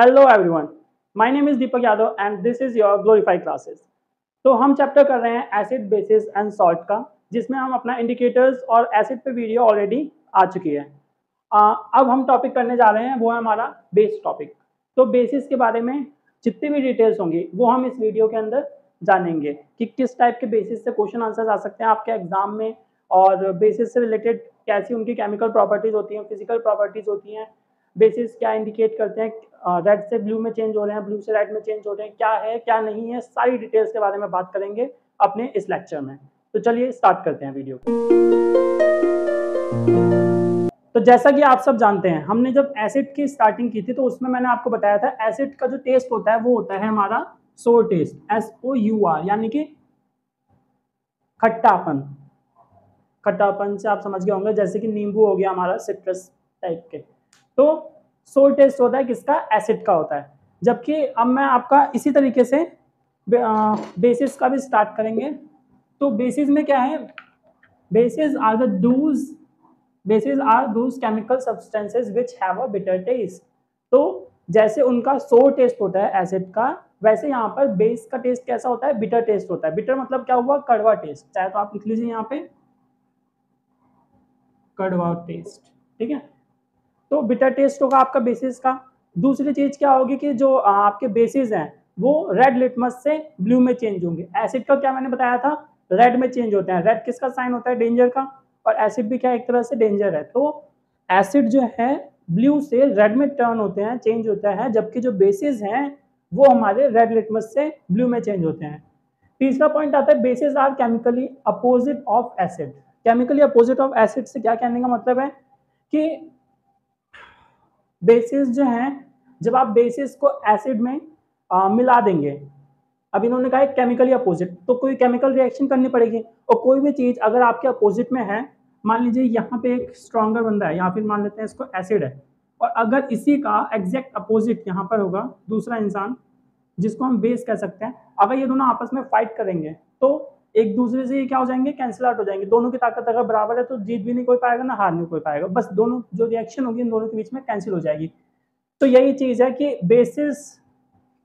Hello everyone, my name is Deepak Yadav and this is your glorified classes. तो हम chapter कर रहे हैं एसिड बेसिस एंड सॉल्ट का, जिसमें हम अपना इंडिकेटर्स और एसिड पे वीडियो ऑलरेडी आ चुकी है। अब हम टॉपिक करने जा रहे हैं, वो है हमारा बेस टॉपिक। तो बेसिस के बारे में जितनी भी डिटेल्स होंगी वो हम इस वीडियो के अंदर जानेंगे कि किस टाइप के बेसिस से क्वेश्चन आंसर्स आ सकते हैं आपके एग्जाम में, और बेसिस से रिलेटेड कैसी उनकी केमिकल प्रॉपर्टीज होती हैं, फिजिकल प्रॉपर्टीज होती हैं, बेसिस क्या इंडिकेट करते हैं, रेड से ब्लू में चेंज हो रहे हैं, ब्लू से रेड में चेंज हो रहे हैं, क्या है क्या नहीं है, सारी डिटेल्स के बारे में बात करेंगे अपने इस लेक्चर में। तो चलिए स्टार्ट करते हैं वीडियो। तो जैसा कि आप सब जानते हैं, हमने जब एसिड की स्टार्टिंग की थी तो उसमें मैंने आपको बताया था एसिड का जो टेस्ट होता है वो होता है हमारा सोर टेस्ट, SOUR, यानी कि खट्टापन। खट्टापन से आप समझ गए होंगे, जैसे कि नींबू हो गया हमारा, सिट्रस टाइप के। तो सोर टेस्ट होता है किसका? एसिड का होता है। जबकि अब मैं आपका इसी तरीके से बेसिस का भी स्टार्ट करेंगे। तो बेसिस में क्या है? Bases are those chemical substances which have a bitter taste. तो जैसे उनका सोर टेस्ट होता है एसिड का, वैसे यहाँ पर बेस का टेस्ट कैसा होता है? बिटर टेस्ट होता है। बिटर मतलब क्या हुआ? कड़वा टेस्ट। चाहे तो आप लिख लीजिए यहाँ पे कड़वा टेस्ट, ठीक है। तो बिटर टेस्ट होगा आपका बेसिस का। दूसरी चीज क्या होगी कि जो आपके बेसिस हैं वो रेड लिटमस से ब्लू में चेंज होंगे। एसिड का क्या मैंने बताया था? रेड में चेंज होते हैं। रेड किसका साइन होता है? डेंजर का। और एसिड भी क्या एक तरह से डेंजर है। तो एसिड जो है ब्लू से रेड में टर्न होते हैं, चेंज होता है, जबकि जो बेसिस हैं वो हमारे रेड लिटमस से ब्लू में चेंज होते हैं। तीसरा पॉइंट आता है bases are chemically opposite of acid. Chemically opposite of acid से क्या कहने का मतलब है कि बेसिस जो है, जब आप बेसिस को एसिड में मिला देंगे, अब इन्होंने कहा है केमिकली अपोजिट, तो कोई केमिकल रिएक्शन करनी पड़ेगी। और कोई भी चीज अगर आपके अपोजिट में है, मान लीजिए यहाँ पे एक स्ट्रॉन्गर बंदा है, या फिर मान लेते हैं इसको एसिड है, और अगर इसी का एग्जैक्ट अपोजिट यहाँ पर होगा दूसरा इंसान, जिसको हम बेस कह सकते हैं, अगर ये दोनों आपस में फाइट करेंगे तो एक दूसरे से ये क्या हो जाएंगे? कैंसिल आउट हो जाएंगे। दोनों की ताकत अगर बराबर है तो जीत भी नहीं कोई पाएगा ना हार नहीं कोई पाएगा, बस दोनों जो रिएक्शन होगी इन दोनों के बीच में कैंसिल हो जाएगी। तो यही चीज है कि बेसिस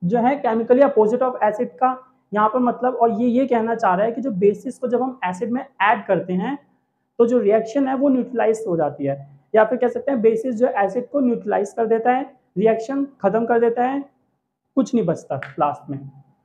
जो है केमिकली अपोजिट ऑफ एसिड का यहाँ पर मतलब, और ये कहना चाह रहा है कि जो बेसिस को जब हम एसिड में ऐड करते हैं तो जो रिएक्शन है वो न्यूट्रलाइज हो जाती है, या फिर कह सकते हैं बेसिस जो एसिड को न्यूट्रलाइज कर देता है, रिएक्शन खत्म कर देता है, कुछ नहीं बचता लास्ट में।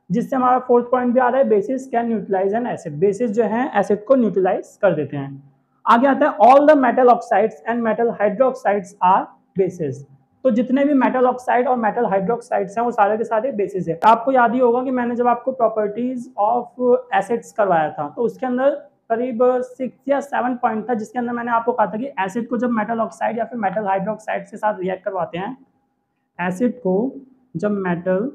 जिससे हमारा फोर्थ पॉइंट भी आ रहा है bases can neutralise an acid. Bases जो है एसिड को न्यूट्रलाइज कर देते हैं। आगे आता है all the metal oxides and metal hydroxides are bases. तो जितने भी मेटल ऑक्साइड और मेटल हाइड्रोक्साइड्स हैं वो सारे के सारे बेसिस है। आपको याद ही होगा कि मैंने जब आपको प्रॉपर्टीज ऑफ एसिड्स करवाया था तो उसके अंदर करीब 6 या 7 पॉइंट था, जिसके अंदर मैंने आपको कहा था कि एसिड को जब मेटल ऑक्साइड या फिर मेटल हाइड्रोक्साइड के साथ रिएक्ट करवाते हैं, एसिड को जब मेटल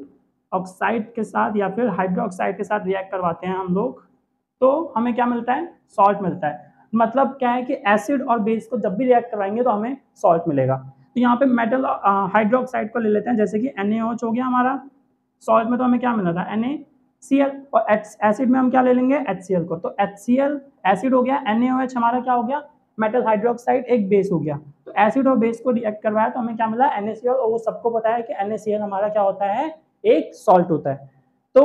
ऑक्साइड के साथ या फिर हाइड्रोक्साइड के साथ रिएक्ट करवाते हैं हम लोग, तो हमें क्या मिलता है? सॉल्ट मिलता है। मतलब क्या है कि एसिड और बेस को जब भी रिएक्ट करवाएंगे तो हमें सॉल्ट मिलेगा। तो यहाँ पे मेटल हाइड्रोक्साइड को ले लेते हैं, जैसे कि NaOH हो गया हमारा। सॉल्ट में तो हमें क्या मिला था? NaCl। और एसिड में हम क्या ले लेंगे? HCl को। तो HCl एसिड हो गया, NaOH हमारा क्या हो गया? मेटल हाइड्रोक्साइड, एक बेस हो गया। तो एसिड और बेस को रिएक्ट करवाया तो हमें क्या मिला? NaCl। और वो सबको पता है कि NaCl हमारा क्या होता है? एक सॉल्ट होता है। तो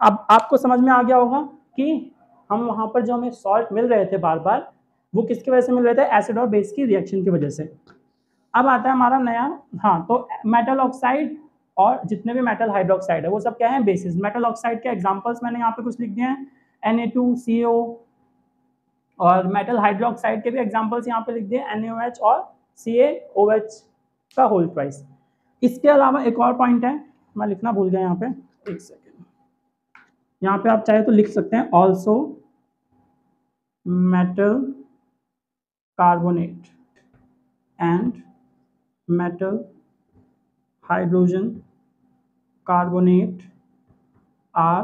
अब आपको समझ में आ गया होगा कि हम वहां पर जो हमें सॉल्ट मिल रहे थे बार बार, वो किसकी वजह से मिल रहे थे? एसिड और बेस की रिएक्शन की वजह से। अब आता है हमारा नया, हाँ, तो मेटल ऑक्साइड और जितने भी मेटल हाइड्रोक्साइड है वो सब क्या है? बेसिस। मेटल ऑक्साइड के एग्जांपल्स मैंने यहाँ पे कुछ लिख दिए हैं, Na2CO। और मेटल हाइड्रोक्साइड के भी एग्जांपल्स यहाँ पे लिख दिए, NaOH और CaOH का होल ट्वाइस। इसके अलावा एक और पॉइंट है, मैं लिखना भूल गया यहाँ पे, एक सेकेंड। यहाँ पे आप चाहे तो लिख सकते हैं also metal carbonate and metal hydrogen carbonate are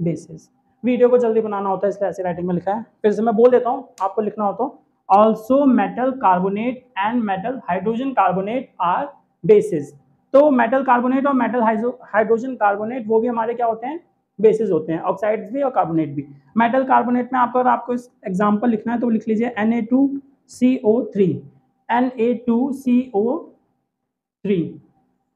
bases. Video को जल्दी बनाना होता है इसलिए ऐसे राइटिंग में लिखा है। फिर से मैं बोल देता हूँ, आपको लिखना हो तो also metal carbonate and metal hydrogen carbonate are bases. तो मेटल कार्बोनेट और मेटल हाइड्रोजन कार्बोनेट वो भी हमारे क्या होते हैं? बेसिस होते हैं, ऑक्साइड्स भी और कार्बोनेट भी। मेटल कार्बोनेट में आपको इस एग्जांपल लिखना है तो लिख लीजिए Na2CO3, Na2CO3।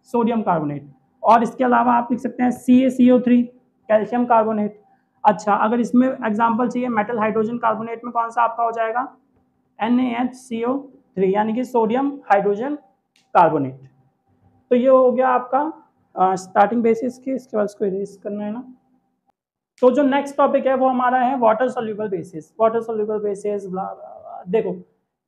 Sodium carbonate. और इसके अलावा आप लिख सकते हैं CaCO3 कैल्शियम कार्बोनेट। अच्छा, अगर इसमें एग्जांपल चाहिए मेटल हाइड्रोजन कार्बोनेट में कौन सा आपका हो जाएगा, NaHCO3 यानी कि सोडियम हाइड्रोजन कार्बोनेट। तो ये हो गया आपका स्टार्टिंग बेसिस की। इसके बाद इसको इरेज करना है ना। तो जो नेक्स्ट टॉपिक है वो हमारा है water soluble basis. Water soluble basis देखो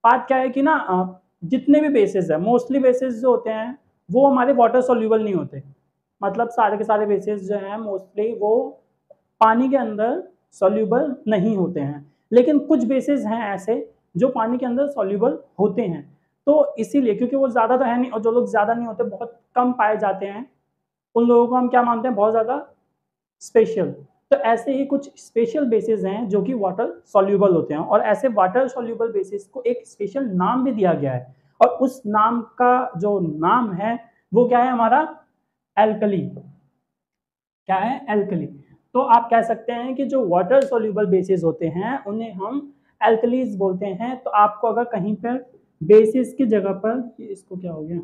बात क्या है कि ना जितने भी बेसिस है मोस्टली बेसिस जो होते हैं वो हमारे वाटर सोल्यूबल नहीं होते। मतलब सारे के सारे बेसिस जो हैं मोस्टली वो पानी के अंदर सोल्यूबल नहीं होते हैं, लेकिन कुछ बेसिस हैं ऐसे जो पानी के अंदर सोल्यूबल होते हैं। तो इसीलिए क्योंकि वो ज़्यादा तो है नहीं और जो लोग ज़्यादा नहीं होते बहुत कम पाए जाते हैं, उन लोगों को हम क्या मानते हैं, बहुत ज़्यादा स्पेशल। तो ऐसे ही कुछ स्पेशल बेसिस हैं जो कि वाटर सोल्यूबल होते हैं, और ऐसे वाटर सोल्यूबल बेसिस को एक स्पेशल नाम भी दिया गया है, और उस नाम का जो नाम है वो क्या है हमारा, एल्कली। क्या है, एल्कली। तो आप कह सकते हैं कि जो वाटर सोल्यूबल बेसिस होते हैं उन्हें हम एल्कलीज बोलते हैं। तो आपको अगर कहीं पर बेसिस की जगह पर, इसको क्या हो गया,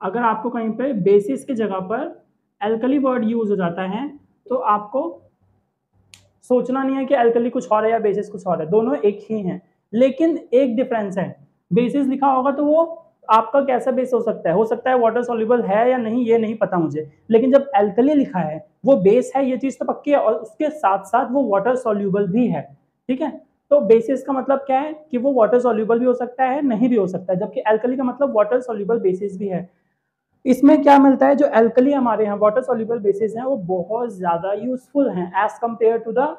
अगर आपको कहीं पे बेसिस की जगह पर एल्कली वर्ड यूज हो जाता है तो आपको सोचना नहीं है कि एल्कली कुछ और है या बेसिस कुछ और है, दोनों एक ही हैं। लेकिन एक डिफरेंस है, बेसिस लिखा होगा तो वो आपका कैसा बेस हो सकता है वाटर सॉल्युबल है या नहीं ये नहीं पता मुझे, लेकिन जब एल्कली लिखा है वो बेस है ये चीज तो पक्की है, और उसके साथ साथ वो वाटर सॉल्युबल भी है। ठीक है, तो बेसिस का मतलब क्या है कि वो वाटर सॉल्युबल भी हो सकता है नहीं भी हो सकता है, जबकि एल्कली का मतलब वाटर सॉल्युबल बेसिस भी है। इसमें क्या मिलता है, जो एल्कली हमारे यहाँ वाटर सॉल्युबल बेसिस हैं वो बहुत ज्यादा यूजफुल हैं as compare to the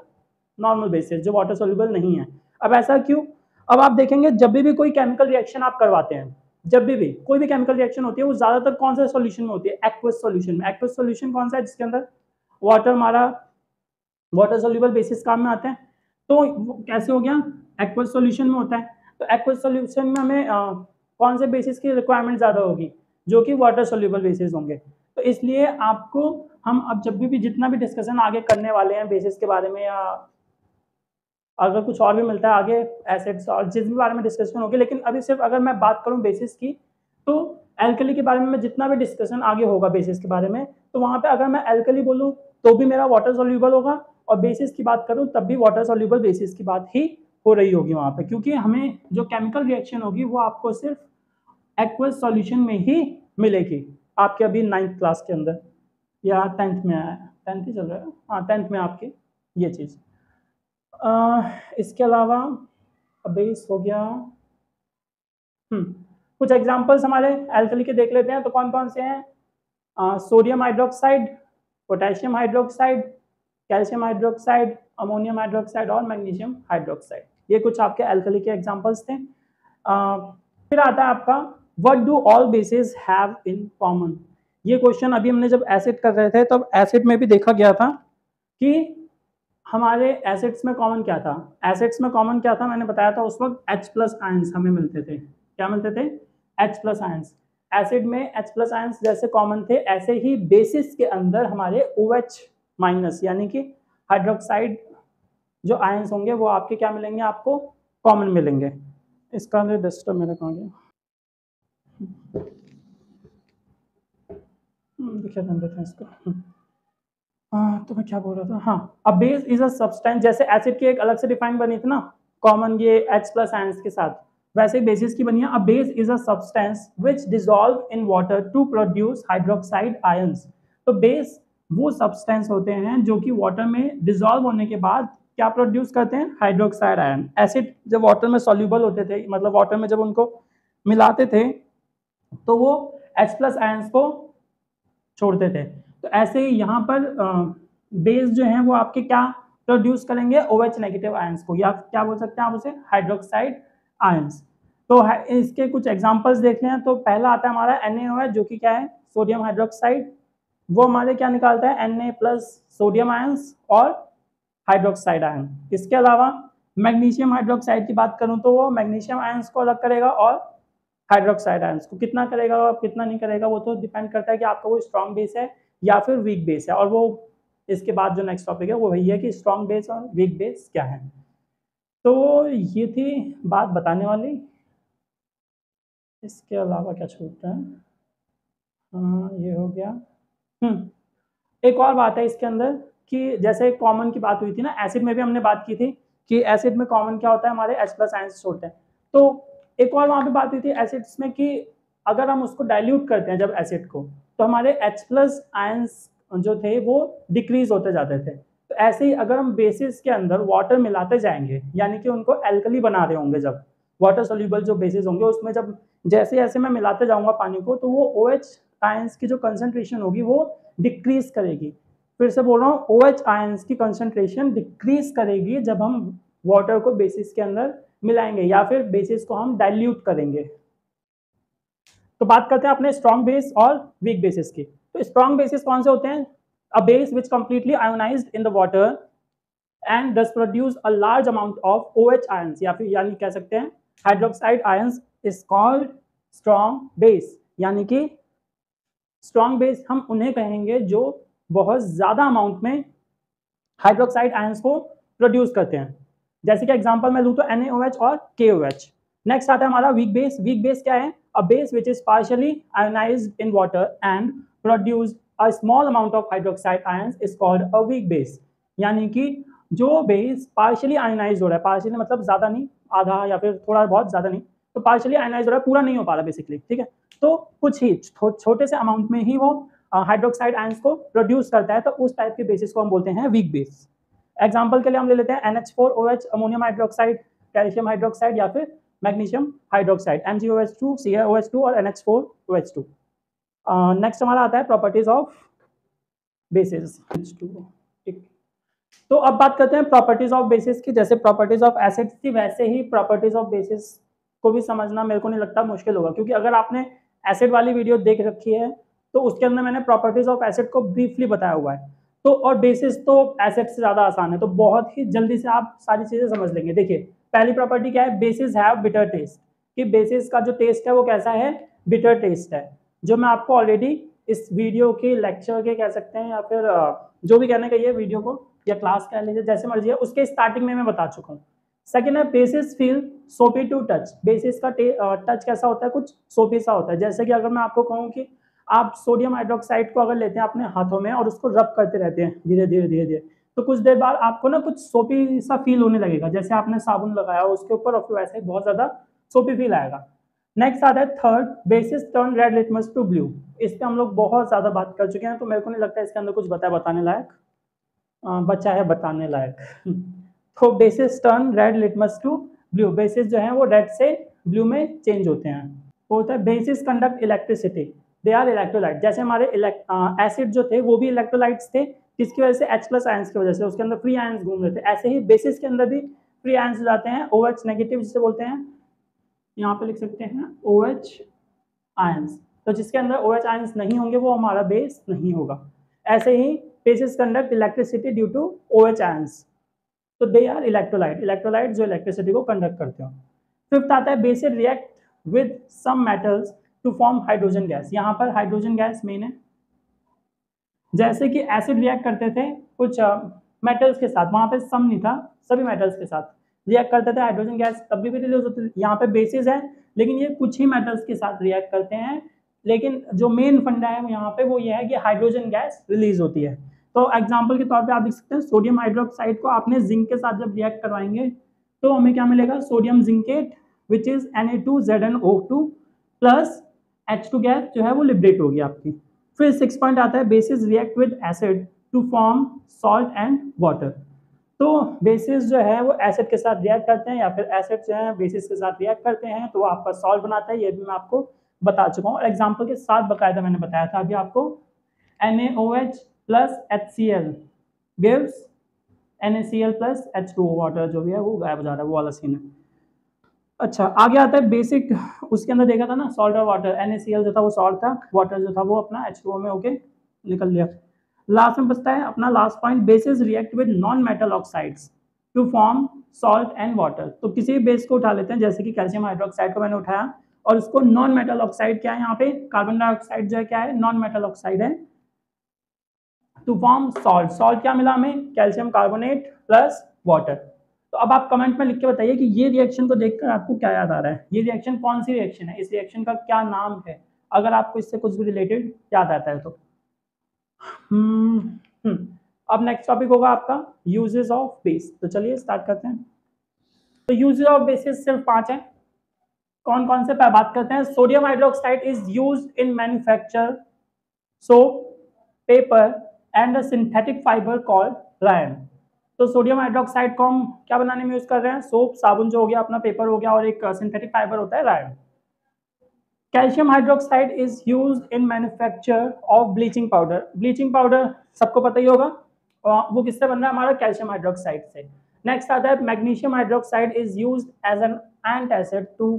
normal bases जो वाटर सॉल्युबल नहीं है। अब ऐसा क्यों, अब आप देखेंगे जब भी कोई केमिकल रिएक्शन आप करवाते हैं, जब भी कोई भी केमिकल रिएक्शन होती है वो ज्यादातर कौन सा सॉल्यूशन में होती है, एक्वस सॉल्यूशन में। एक्वस सॉल्यूशन कौन सा है, जिसके अंदर वाटर हमारा वाटर सॉल्युबल बेसिस काम में आते हैं। तो कैसे हो गया, एक्वस सॉल्यूशन में होता है। तो एक्वस सॉल्यूशन में हमें कौन से बेसिस की रिक्वायरमेंट ज्यादा होगी, जो कि वाटर सॉल्युबल बेसिस होंगे। तो इसलिए आपको हम अब जब भी जितना भी डिस्कशन आगे करने वाले हैं बेसिस के बारे में, या अगर कुछ और भी मिलता है आगे एसिड्स और जिस भी बारे में डिस्कशन होगी, लेकिन अभी सिर्फ अगर मैं बात करूं बेसिस की, तो एल्कली के बारे में मैं जितना भी डिस्कशन आगे होगा बेसिस के बारे में, तो वहां पे अगर मैं एल्कली बोलूं तो भी मेरा वाटर सॉल्युबल होगा, और बेसिस की बात करूं तब भी वाटर सॉल्युबल बेसिस की बात ही हो रही होगी वहां पे, क्योंकि हमें जो केमिकल रिएक्शन होगी वो आपको सिर्फ एक्वस सॉल्यूशन में ही मिलेगी। आपके अभी 9th क्लास के अंदर या 10th में आया, 10th ही चल रहा है, हाँ 10th में आपकी ये चीज़। इसके अलावा बेस हो गया। कुछ एग्जांपल्स हमारे एल्कली के देख लेते हैं, तो कौन कौन से हैं, sodium hydroxide, potassium hydroxide, calcium hydroxide, ammonium hydroxide और मैग्नीशियम हाइड्रोक्साइड। ये कुछ आपके एल्कली के एग्जांपल्स थे। फिर आता है आपका what do all basis have in common. ये क्वेश्चन अभी हमने जब एसिड कर रहे थे तब एसिड में भी देखा गया था कि हमारे एसिड्स में कॉमन क्या था। एसिड्स में कॉमन क्या था मैंने बताया था उस वक्त H+ आयंस हमें मिलते थे। क्या मिलते थे, H+ आयंस। एसिड में H+ आयंस जैसे कॉमन थे, ऐसे ही बेसिस के अंदर हमारे OH- यानी कि हाइड्रोक्साइड जो आयंस होंगे वो आपके क्या मिलेंगे, आपको कॉमन मिलेंगे। इसका डस्टर मेरा कहाँ गया, दिखा देते हैं इसको। तो मैं क्या बोल रहा था, हाँ, अ बेस इज अ सब्सटेंस, जैसे एसिड की एक अलग से डिफाइन बनी थी ना कॉमन ये H+ आयंस के साथ, वैसे बेसिस की बनी है। A base is a substance which dissolve in water to produce hydroxide ions. तो बेस वो सब्सटेंस होते हैं जो कि वाटर में डिसॉल्व होने के बाद क्या प्रोड्यूस करते हैं, हाइड्रोक्साइड आयन। एसिड जब वाटर में सॉल्यूबल होते थे, मतलब वाटर में जब उनको मिलाते थे तो वो H+ आयंस को छोड़ते थे। तो ऐसे ही यहाँ पर बेस जो है वो आपके क्या प्रोड्यूस करेंगे, OH- आयंस को, या क्या बोल सकते हैं आप उसे, हाइड्रोक्साइड आयंस। तो इसके कुछ एग्जांपल्स देख लें, तो पहला आता है हमारा NaOH जो कि क्या है, सोडियम हाइड्रोक्साइड। वो हमारे क्या निकालता है, Na+ सोडियम आयंस और हाइड्रोक्साइड आयन। इसके अलावा मैग्नीशियम हाइड्रोक्साइड की बात करूं तो वो मैग्नीशियम आयंस को अलग करेगा और हाइड्रोक्साइड आयंस को कितना करेगा और कितना नहीं करेगा वो तो डिपेंड करता है कि आपका वो स्ट्रॉन्ग बेस है या फिर वीक बेस है। और वो इसके बाद जो नेक्स्ट टॉपिक है वो वही है कि स्ट्रॉन्ग बेस और वीक बेस क्या है। तो ये थी बात बताने वाली। इसके अलावा क्या छूट रहा है? हाँ, ये हो गया। एक और बात है इसके अंदर कि जैसे कॉमन की बात हुई थी ना, एसिड में भी हमने बात की थी कि एसिड में कॉमन क्या होता है, हमारे H+ आयंस छोड़ते हैं। तो एक और वहाँ पे बात हुई थी एसिड्स में कि अगर हम उसको डाइल्यूट करते हैं जब एसिड को, तो हमारे H+ आयंस जो थे वो डिक्रीज होते जाते थे। तो ऐसे ही अगर हम बेसिस के अंदर वाटर मिलाते जाएंगे, यानी कि उनको एल्कली बना रहे होंगे, जब वाटर सोल्यूबल जो बेसिस होंगे उसमें जब जैसे जैसे मैं मिलाते जाऊंगा पानी को, तो वो OH आयंस की जो कंसंट्रेशन होगी वो डिक्रीज करेगी। फिर से बोल रहा हूँ, OH आयंस की कंसंट्रेशन डिक्रीज करेगी जब हम वाटर को बेसिस के अंदर मिलाएंगे या फिर बेसिस को हम डाइल्यूट करेंगे। तो बात करते हैं अपने स्ट्रॉन्ग बेस और वीक बेसिस की। तो स्ट्रॉन्ग बेसिस कौन से होते हैं? A base which completely ionized in the water and thus produce a large amount of OH ions, या फिर यानी कह सकते हैं hydroxide ions is called strong base. यानी कि स्ट्रॉन्ग बेस हम उन्हें कहेंगे जो बहुत ज्यादा अमाउंट में हाइड्रोक्साइड आयंस को प्रोड्यूस करते हैं। जैसे कि एग्जांपल मैं लूँ तो NaOH और KOH। नेक्स्ट आता है हमारा वीक बेस। वीक बेस क्या है? A base which is partially ionised in water and produce a small amount of hydroxide ions is called a weak base. यानी कि जो बेस पार्शियली आयोनाइज हो रहा है, पार्शियली मतलब ज्यादा नहीं, आधा या फिर थोड़ा बहुत, ज्यादा नहीं, तो पार्शियली आयोनाइज हो रहा है, पूरा नहीं हो पा रहा बेसिकली, ठीक है। तो कुछ ही छोटे से अमाउंट में ही वो हाइड्रोक्साइड आयंस को प्रोड्यूस करता है, तो उस टाइप के बेसिस को हम बोलते हैं वीक बेस। एग्जाम्पल के लिए हम ले लेते हैं NH4OH, ammonium hydroxide, calcium hydroxide या फिर मैग्नीशियम हाइड्रोक्साइड, MgOH2, CaOH2 और NH4OH2। नेक्स्ट हमारा आता है प्रॉपर्टीज ऑफ बेसिस। तो अब बात करते हैं प्रॉपर्टीज ऑफ बेसिस की। जैसे प्रॉपर्टीज ऑफ एसिड्स थी, वैसे ही प्रॉपर्टीज ऑफ बेसिस को भी समझना मेरे को नहीं लगता मुश्किल होगा, क्योंकि अगर आपने एसिड वाली वीडियो देख रखी है तो उसके अंदर मैंने प्रॉपर्टीज ऑफ एसिड को ब्रीफली बताया हुआ है। तो और बेसिस तो एसिड से ज्यादा आसान है, तो बहुत ही जल्दी से आप सारी चीजें समझ लेंगे। देखिए, पहली प्रॉपर्टी क्या है? Basis have bitter taste. कि बेसिस का जो टेस्ट है वो कैसा है? बिटर टेस्ट है, जो मैं आपको ऑलरेडी इस वीडियो के लेक्चर के कह सकते हैं, या फिर जो भी कहने का ये वीडियो को या क्लास कह लीजिए, जैसे मर्जी है, उसके स्टार्टिंग में मैं बता चुका हूँ। सेकेंड है बेसिस फील सोपी टू टच। बेसिस का टच कैसा होता है? कुछ सोपी सा होता है। जैसे कि अगर मैं आपको कहूँ कि आप सोडियम हाइड्रोक्साइड को अगर लेते हैं अपने हाथों में और उसको रब करते रहते हैं धीरे धीरे धीरे धीरे, तो कुछ देर बाद आपको ना कुछ सोपी सा फील होने लगेगा, जैसे आपने साबुन लगाया उसके ऊपर और फिर वैसे बहुत ज्यादा सोपी फील आएगा। नेक्स्ट आता है third, bases turn red litmus to blue. इस पे हम लोग बहुत ज्यादा बात कर चुके हैं, तो मेरे को नहीं लगता इसके अंदर कुछ बताने लायक बचा है बताने लायक। तो bases turn red litmus to blue. Bases जो है वो रेड से ब्लू में चेंज होते हैं। तो होता है bases conduct electricity, they are electrolyte. जैसे हमारे एसिड जो थे वो भी इलेक्ट्रोलाइट्स थे, किसकी वजह से? H+ आयंस की वजह से, उसके अंदर फ्री आयंस घूम रहे थे। ऐसे ही बेसिस के अंदर भी फ्री आयंस जाते हैं, OH नेगेटिव जिसे बोलते हैं, यहाँ पे लिख सकते हैं OH आयंस। तो जिसके अंदर OH आयंस नहीं होंगे वो हमारा बेस नहीं होगा। ऐसे ही bases conduct electricity due to OH ions, तो दे आर इलेक्ट्रोलाइट। इलेक्ट्रोलाइट जो इलेक्ट्रिसिटी को कंडक्ट करते हो। फिफ्थ आता है bases react with some metals to form hydrogen gas. यहाँ पर हाइड्रोजन गैस मेन है। जैसे कि एसिड रिएक्ट करते थे कुछ मेटल्स के साथ, वहां पे सम नहीं था, सभी मेटल्स के साथ रिएक्ट करते थे, हाइड्रोजन गैस तब भी रिलीज होती थी। यहाँ पे बेसिस है, लेकिन ये कुछ ही मेटल्स के साथ रिएक्ट करते हैं, लेकिन जो मेन फंडा है यहाँ पे वो ये है कि हाइड्रोजन गैस रिलीज होती है। तो एग्जाम्पल के तौर पर आप देख सकते हैं, सोडियम हाइड्रोक्साइड को आपने जिंक के साथ जब रिएक्ट करवाएंगे तो हमें क्या मिलेगा? Sodium zincate which is Na2ZnO2 plus H2 gas जो है वो लिबरेट होगी आपकी। फिर 6 पॉइंट आता है bases react with acid to form salt and water. तो बेसिस जो है वो एसिड के साथ रिएक्ट करते हैं, या फिर एसिड जो है बेसिस के साथ रिएक्ट करते हैं, तो वो आपका सॉल्ट बनाता है। ये भी मैं आपको बता चुका हूँ, और एग्जाम्पल के साथ बकायदा मैंने बताया था अभी आपको। NaOH plus HCl gives NaCl plus H2O, water जो भी है वो गायब हो जा रहा है, वो वाला सीन है। अच्छा, आगे आता है बेसिक, उसके अंदर देखा था ना सॉल्ट और वाटर। NaCl जो था वो सॉल्ट था, वाटर जो था वो अपना H2O में होके निकल लिया। लास्ट में बचता है अपना last point, bases react with non metal oxides to form salt and water. तो किसी भी बेस को उठा लेते हैं, जैसे कि कैल्शियम हाइड्रोक्साइड को मैंने उठाया, और उसको नॉन मेटल ऑक्साइड क्या है? यहाँ पे कार्बन डाइऑक्साइड जो है क्या है? नॉन मेटल ऑक्साइड है। टू फॉर्म सॉल्ट, सॉल्ट क्या मिला हमें? Calcium carbonate plus water. तो तो अब आप कमेंट में लिख के बताइए कि ये रिएक्शन को देखकर आपको क्या याद आ रहा है, ये रिएक्शन कौन सी रिएक्शन है, इस रिएक्शन का क्या नाम है, अगर आपको इससे कुछ भी रिलेटेड याद आता है तो। अब नेक्स्ट टॉपिक होगा आपका यूजेस ऑफ बेस। तो चलिए स्टार्ट करते हैं। तो यूजेस ऑफ बेसिस सिर्फ 5 हैं। कौन कौन से पे बात करते हैं? Sodium hydroxide is used in manufacture soap, paper and a synthetic fibre called Ryan. तो सोडियम हाइड्रोक्साइड को हम क्या बनाने में यूज कर रहे हैं? सोप, साबुन जो हो गया, अपना पेपर हो गया, और एक सिंथेटिक फाइबर होता है Ryan. Calcium hydroxide is used in manufacture of bleaching powder. Bleaching powder सबको पता ही होगा, वो किससे बन रहा है? हमारा कैल्शियम हाइड्रोक्साइड से। नेक्स्ट आता है magnesium hydroxide is used as an antacid to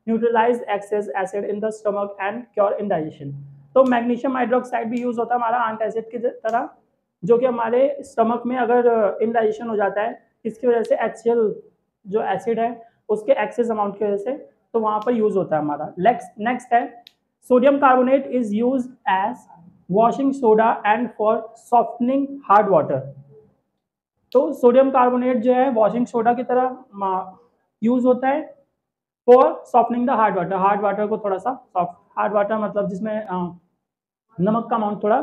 neutralise excess acid in the stomach and cure indigestion. तो मैग्नीशियम हाइड्रोक्साइड भी यूज होता है हमारा एंटासिड की तरह, जो कि हमारे स्टमक में अगर इंडाइजेशन हो जाता है इसकी वजह से HCl जो एसिड है उसके एक्सेस अमाउंट की वजह से, तो वहां पर यूज होता है हमारा। नेक्स्ट है sodium carbonate is use as washing soda and for softening hard water. तो सोडियम कार्बोनेट जो है वॉशिंग सोडा की तरह यूज होता है for softening the hard water. Hard water को थोड़ा सा सॉफ्ट, हार्ड वाटर मतलब जिसमें नमक का अमाउंट थोड़ा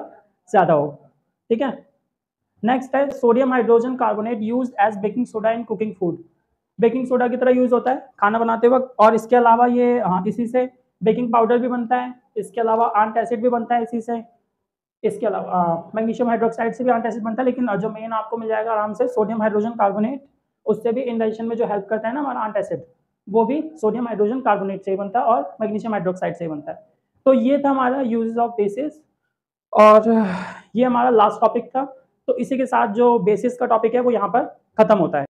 ज्यादा हो, ठीक है। नेक्स्ट है sodium hydrogen carbonate use as baking soda in cooking food. Baking soda की तरह यूज होता है खाना बनाते वक्त, और इसके अलावा ये इसी से बेकिंग पाउडर भी बनता है, इसके अलावा एंटासिड भी बनता है इसी से, इसके अलावा मैग्नीशियम हाइड्रोक्साइड से भी एंटासिड बनता है। लेकिन जो मेन आपको मिल जाएगा आराम से सोडियम हाइड्रोजन कार्बोनेट, उससे भी इंडाइजेशन में जो हेल्प करता है ना हमारा एंटासिड, वो भी सोडियम हाइड्रोजन कार्बोनेट से ही बनता है और मैग्नीशियम हाइड्रोक्साइड से ही बनता है। तो ये था हमारा यूजेस ऑफ बेसिस, और ये हमारा लास्ट टॉपिक था। तो इसी के साथ जो बेसिस का टॉपिक है वो यहाँ पर खत्म होता है।